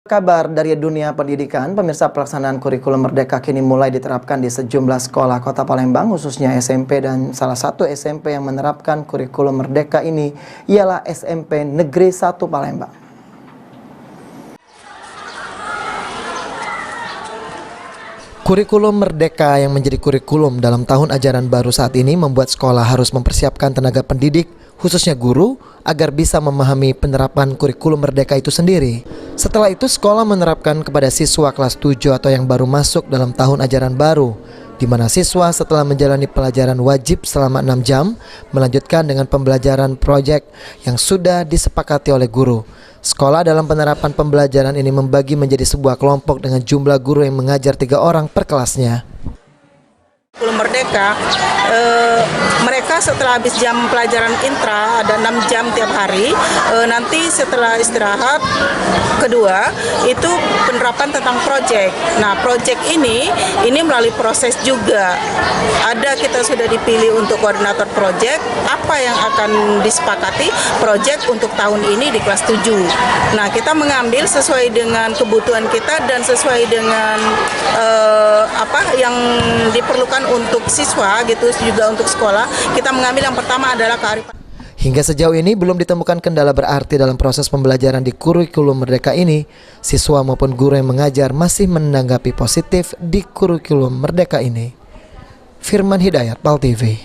Kabar dari dunia pendidikan, pemirsa, pelaksanaan kurikulum Merdeka kini mulai diterapkan di sejumlah sekolah kota Palembang, khususnya SMP, dan salah satu SMP yang menerapkan kurikulum Merdeka ini ialah SMP Negeri 1 Palembang. Kurikulum Merdeka yang menjadi kurikulum dalam tahun ajaran baru saat ini membuat sekolah harus mempersiapkan tenaga pendidik, khususnya guru, agar bisa memahami penerapan kurikulum Merdeka itu sendiri. Setelah itu, sekolah menerapkan kepada siswa kelas 7 atau yang baru masuk dalam tahun ajaran baru, di mana siswa setelah menjalani pelajaran wajib selama 6 jam, melanjutkan dengan pembelajaran proyek yang sudah disepakati oleh guru. Sekolah dalam penerapan pembelajaran ini membagi menjadi sebuah kelompok dengan jumlah guru yang mengajar 3 orang per kelasnya. Kurikulum Merdeka, mereka setelah habis jam pelajaran intra ada 6 jam tiap hari, nanti setelah istirahat kedua itu penerapan tentang proyek. Nah, proyek ini melalui proses juga. Ada kita sudah dipilih untuk koordinator proyek, apa yang akan disepakati proyek untuk tahun ini di kelas 7. Nah, kita mengambil sesuai dengan kebutuhan kita dan sesuai dengan apa yang diperlukan untuk siswa gitu, juga untuk sekolah. Kita mengambil yang pertama adalah kearifan. Hingga sejauh ini belum ditemukan kendala berarti dalam proses pembelajaran di kurikulum Merdeka ini. Siswa maupun guru yang mengajar masih menanggapi positif di kurikulum Merdeka ini. Firman Hidayat, PAL TV.